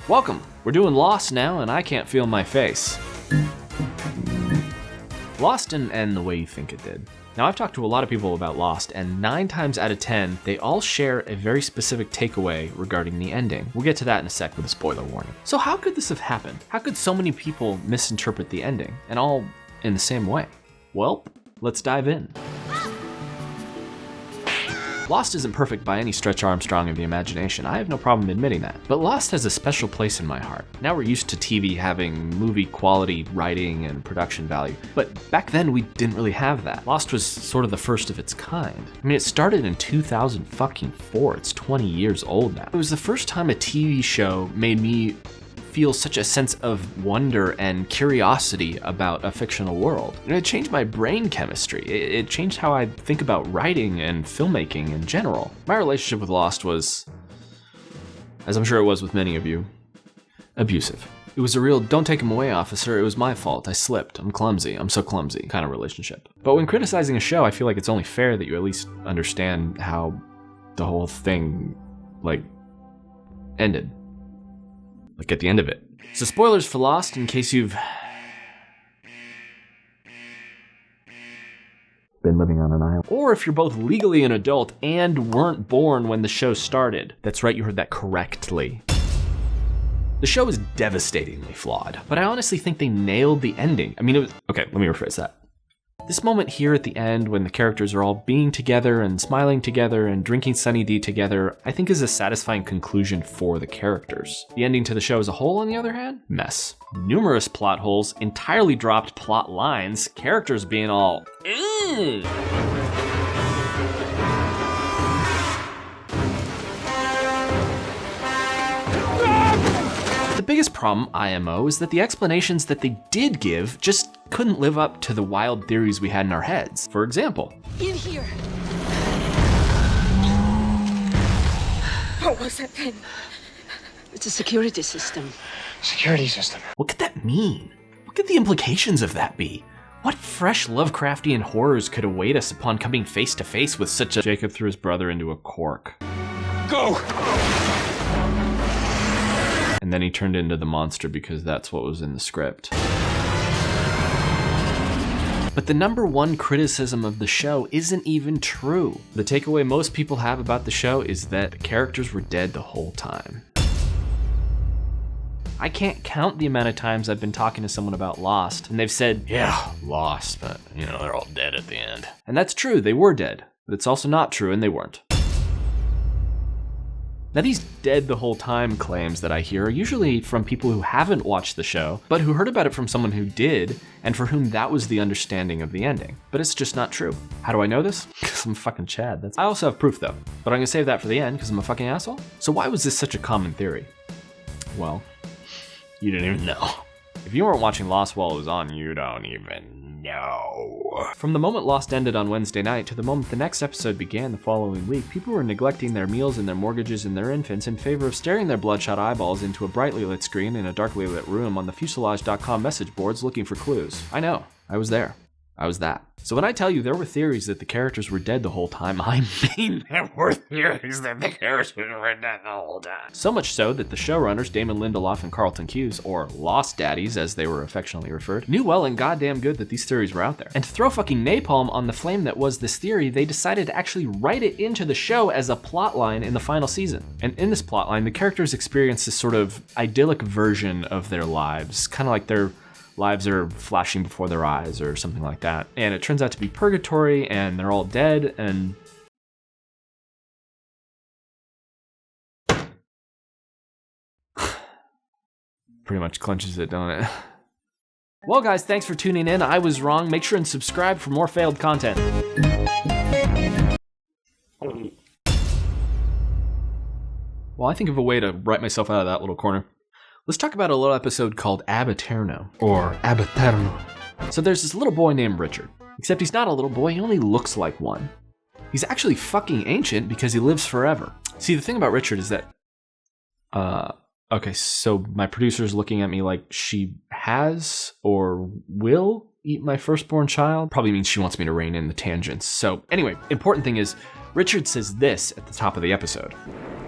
Welcome! We're doing Lost now, and I can't feel my face. Lost didn't end the way you think it did. Now, I've talked to a lot of people about Lost, and 9 times out of 10, they all share a very specific takeaway regarding the ending. We'll get to that in a sec with a spoiler warning. So how could this have happened? How could so many people misinterpret the ending, and all in the same way? Well, let's dive in. Lost isn't perfect by any stretch Armstrong of the imagination. I have no problem admitting that. But Lost has a special place in my heart. Now we're used to TV having movie quality writing and production value, but back then we didn't really have that. Lost was sort of the first of its kind. I mean, it started in 2004. It's 20 years old now. It was the first time a TV show made me feel such a sense of wonder and curiosity about a fictional world. And it changed my brain chemistry. It changed how I think about writing and filmmaking in general. My relationship with Lost was, as I'm sure it was with many of you, abusive. It was a real "don't take him away, officer, it was my fault, I slipped, I'm clumsy, I'm so clumsy" kind of relationship. But when criticizing a show, I feel like it's only fair that you at least understand how the whole thing, ended. At the end of it. So spoilers for Lost in case you've been living on an island. Or if you're both legally an adult and weren't born when the show started. That's right, you heard that correctly. The show is devastatingly flawed, but I honestly think they nailed the ending. Okay, let me rephrase that. This moment here at the end when the characters are all being together and smiling together and drinking Sunny D together, I think is a satisfying conclusion for the characters. The ending to the show as a whole, on the other hand, mess. Numerous plot holes, entirely dropped plot lines, characters being all, ew. The biggest problem, IMO, is that the explanations that they did give just couldn't live up to the wild theories we had in our heads. For example, in here. What was that thing? It's a security system. Security system. What could that mean? What could the implications of that be? What fresh Lovecraftian horrors could await us upon coming face to face with such a— Jacob threw his brother into a cork. Go! And then he turned into the monster because that's what was in the script. But the number one criticism of the show isn't even true. The takeaway most people have about the show is that the characters were dead the whole time. I can't count the amount of times I've been talking to someone about Lost, and they've said, "Yeah, Lost, but they're all dead at the end." And that's true, they were dead. But it's also not true, and they weren't. Now, these dead the whole time claims that I hear are usually from people who haven't watched the show, but who heard about it from someone who did, and for whom that was the understanding of the ending. But it's just not true. How do I know this? Because I'm fucking Chad. I also have proof though, but I'm gonna save that for the end because I'm a fucking asshole. So why was this such a common theory? Well, you didn't even know. If you weren't watching Lost while it was on, you don't even know. From the moment Lost ended on Wednesday night to the moment the next episode began the following week, people were neglecting their meals and their mortgages and their infants in favor of staring their bloodshot eyeballs into a brightly lit screen in a darkly lit room on the fuselage.com message boards looking for clues. I know, I was there. I was that. So when I tell you there were theories that the characters were dead the whole time, I mean there were theories that the characters were dead the whole time. So much so that the showrunners, Damon Lindelof and Carlton Cuse, or Lost Daddies as they were affectionately referred, knew well and goddamn good that these theories were out there. And to throw fucking napalm on the flame that was this theory, they decided to actually write it into the show as a plotline in the final season. And in this plotline, the characters experience this sort of idyllic version of their lives, kind of like their lives are flashing before their eyes or something like that. And it turns out to be purgatory and they're all dead and pretty much clinches it, don't it? Well guys, thanks for tuning in. I was wrong. Make sure and subscribe for more failed content. Well, I think of a way to write myself out of that little corner. Let's talk about a little episode called Ab Aeterno, or Ab Aeterno. So there's this little boy named Richard, except he's not a little boy, he only looks like one. He's actually fucking ancient because he lives forever. See, the thing about Richard is that, okay, so my producer's looking at me like she has or will eat my firstborn child. Probably means she wants me to rein in the tangents. So anyway, important thing is, Richard says this at the top of the episode.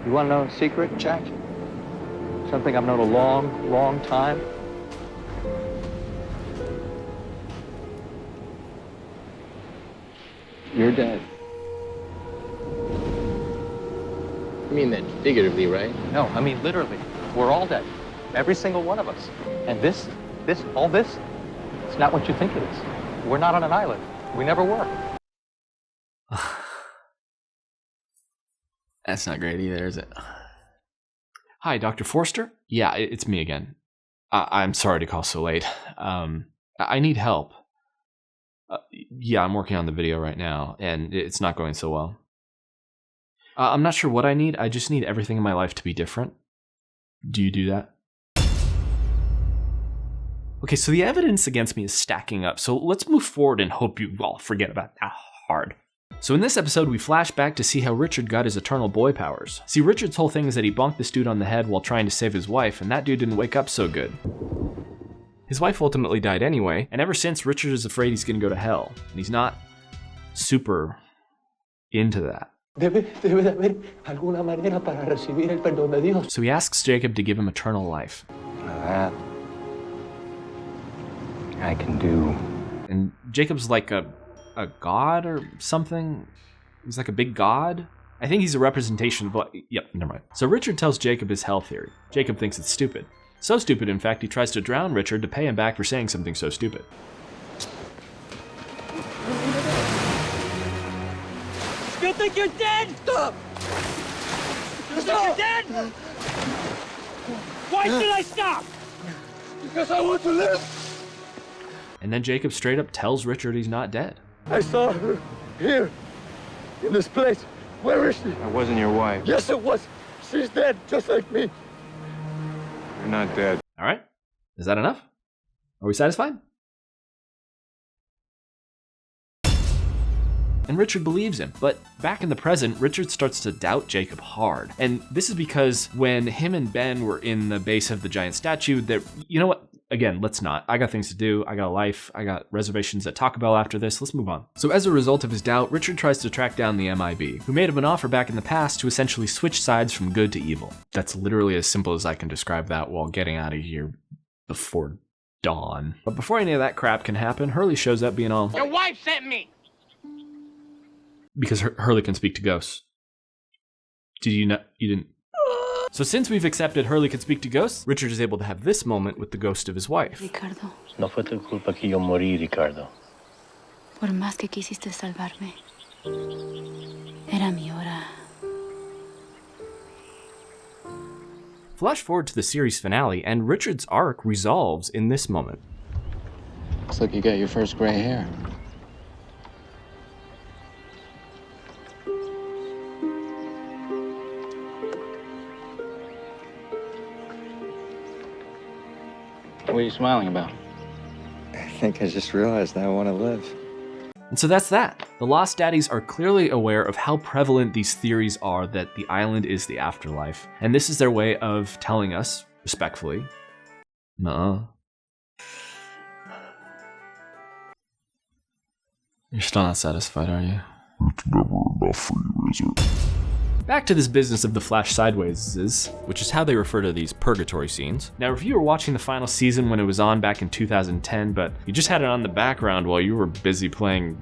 You want to know a secret, Jack? something I've known a long, long time. You're dead. You mean that figuratively, right? No, I mean literally. We're all dead. Every single one of us. And all this, it's not what you think it is. We're not on an island. We never were. That's not great either, is it? Hi, Dr. Forster? Yeah, it's me again. I'm sorry to call so late. I need help. Yeah, I'm working on the video right now, and it's not going so well. I'm not sure what I need. I just need everything in my life to be different. Do you do that? Okay, so the evidence against me is stacking up, so let's move forward and hope you all forget about that hard. So in this episode, we flash back to see how Richard got his eternal boy powers. See, Richard's whole thing is that he bonked this dude on the head while trying to save his wife, and that dude didn't wake up so good. His wife ultimately died anyway, and ever since, Richard is afraid he's gonna go to hell, and he's not super into that. So he asks Jacob to give him eternal life. That I can do. And Jacob's like a god or something. He's like a big god. I think he's a representation of yep, never mind. So Richard tells Jacob his hell theory. Jacob thinks it's stupid. So stupid, in fact, he tries to drown Richard to pay him back for saying something so stupid. You think you're dead? Stop! You think you're dead? Why should I stop? Because I want to live. And then Jacob straight up tells Richard he's not dead. I saw her here, in this place. Where is she? That wasn't your wife. Yes, it was. She's dead, just like me. You're not dead. All right, is that enough? Are we satisfied? And Richard believes him, but back in the present, Richard starts to doubt Jacob hard. And this is because when him and Ben were in the base of the giant statue, you know what? Again, let's not. I got things to do. I got a life. I got reservations at Taco Bell after this. Let's move on. So as a result of his doubt, Richard tries to track down the MIB, who made him an offer back in the past to essentially switch sides from good to evil. That's literally as simple as I can describe that while getting out of here before dawn. But before any of that crap can happen, Hurley shows up being all, Your wife sent me! because Hurley can speak to ghosts. Did you know? You didn't? So since we've accepted Hurley can speak to ghosts, Richard is able to have this moment with the ghost of his wife. Ricardo, No fue tu culpa que yo morí, Ricardo. por más que quisiste salvarme, era mi hora. Flash forward to the series finale, and Richard's arc resolves in this moment. Looks like you got your first gray hair. What are you smiling about? I think I just realized I want to live. And so that's that. The Lost Daddies are clearly aware of how prevalent these theories are that the island is the afterlife. And this is their way of telling us, respectfully, nuh-uh. You're still not satisfied, are you? It's never enough for you, is it? Back to this business of the Flash Sidewayses, which is how they refer to these purgatory scenes. Now, if you were watching the final season when it was on back in 2010, but you just had it on the background while you were busy playing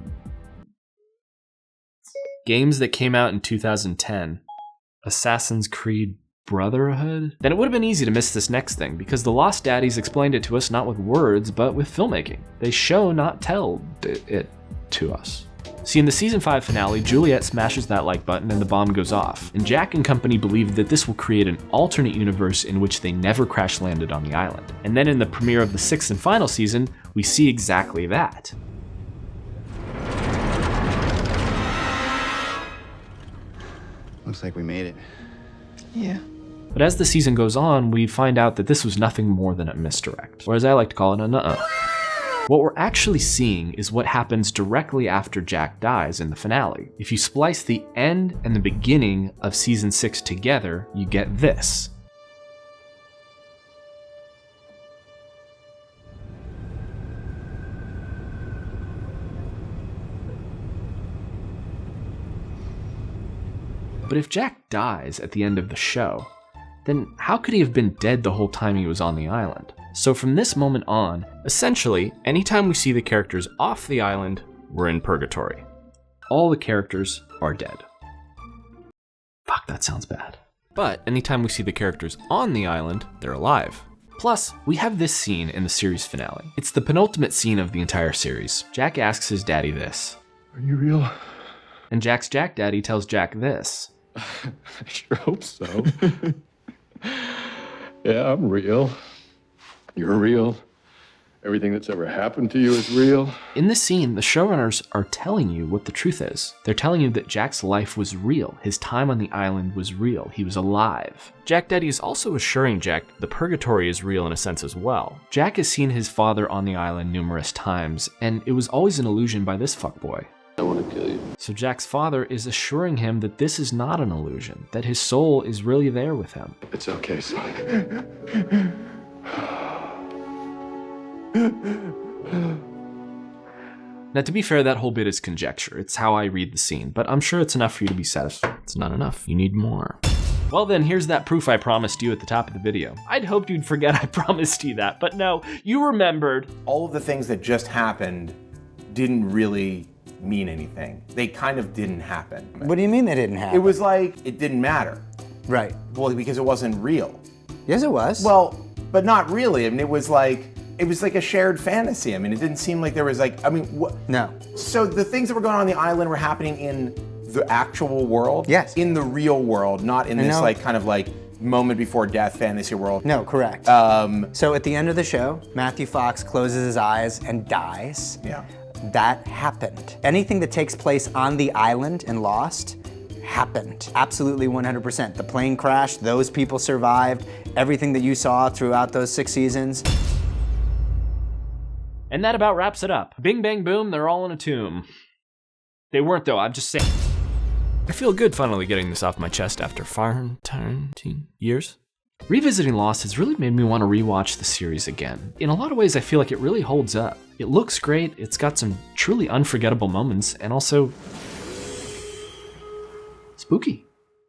games that came out in 2010, Assassin's Creed Brotherhood, then it would have been easy to miss this next thing, because the Lost Daddies explained it to us not with words, but with filmmaking. They show, not tell it to us. See, in the season 5 finale, Juliet smashes that like button and the bomb goes off, and Jack and company believe that this will create an alternate universe in which they never crash landed on the island. And then in the premiere of the 6th and final season, we see exactly that. Looks like we made it. Yeah. But as the season goes on, we find out that this was nothing more than a misdirect, or as I like to call it, a nuh-uh. What we're actually seeing is what happens directly after Jack dies in the finale. If you splice the end and the beginning of season 6 together, you get this. But if Jack dies at the end of the show, then how could he have been dead the whole time he was on the island? So from this moment on, essentially, anytime we see the characters off the island, we're in purgatory. All the characters are dead. Fuck, that sounds bad. But anytime we see the characters on the island, they're alive. Plus, we have this scene in the series finale. It's the penultimate scene of the entire series. Jack asks his daddy this. Are you real? And Jack's Jack Daddy tells Jack this. I sure hope so. Yeah, I'm real. You're real. Everything that's ever happened to you is real. In this scene, the showrunners are telling you what the truth is. They're telling you that Jack's life was real. His time on the island was real. He was alive. Jack Daddy is also assuring Jack the purgatory is real in a sense as well. Jack has seen his father on the island numerous times, and it was always an illusion by this fuckboy. I want to kill you. So Jack's father is assuring him that this is not an illusion, that his soul is really there with him. It's okay, son. Now, to be fair, that whole bit is conjecture. It's how I read the scene, but I'm sure it's enough for you to be satisfied. It's not enough. You need more. Well then, here's that proof I promised you at the top of the video. I'd hoped you'd forget I promised you that, but no, you remembered. All of the things that just happened didn't really mean anything. They kind of didn't happen. What do you mean they didn't happen? It was like, it didn't matter. Right. Well, because it wasn't real. Yes, it was. Well, but not really. I mean, it was like a shared fantasy. I mean, it didn't seem like there was like, I mean, what? No. So the things that were going on the island were happening in the actual world? Yes. In the real world, not in this like kind of like moment before death fantasy world. No, correct. So at the end of the show, Matthew Fox closes his eyes and dies. Yeah. That happened. Anything that takes place on the island in Lost happened. Absolutely 100%. The plane crash, those people survived, everything that you saw throughout those 6 seasons. And that about wraps it up. Bing, bang, boom, they're all in a tomb. They weren't though, I'm just saying. I feel good finally getting this off my chest after 14 years. Revisiting Lost has really made me want to rewatch the series again. In a lot of ways, I feel like it really holds up. It looks great, it's got some truly unforgettable moments, and also spooky.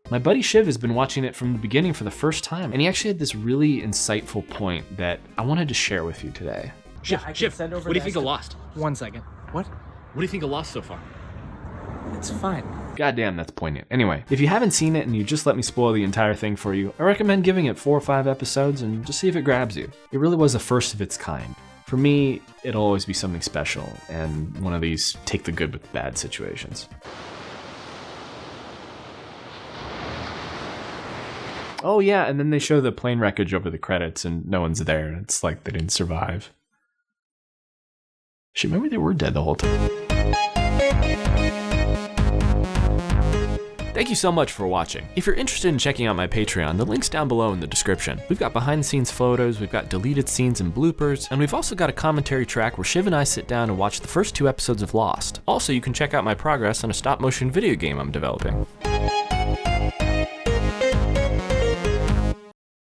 My buddy Shiv has been watching it from the beginning for the first time, and he actually had this really insightful point that I wanted to share with you today. Shiv, what do you think of Lost? 1 second. What? What do you think of Lost so far? It's fine. Goddamn, that's poignant. Anyway, if you haven't seen it and you just let me spoil the entire thing for you, I recommend giving it 4 or 5 episodes and just see if it grabs you. It really was the first of its kind. For me, it'll always be something special and one of these take the good with the bad situations. Oh yeah, and then they show the plane wreckage over the credits and no one's there. It's like they didn't survive. Shit, maybe they were dead the whole time. Thank you so much for watching. If you're interested in checking out my Patreon, the link's down below in the description. We've got behind the scenes photos, we've got deleted scenes and bloopers, and we've also got a commentary track where Shiv and I sit down and watch the first 2 episodes of Lost. Also, you can check out my progress on a stop motion video game I'm developing.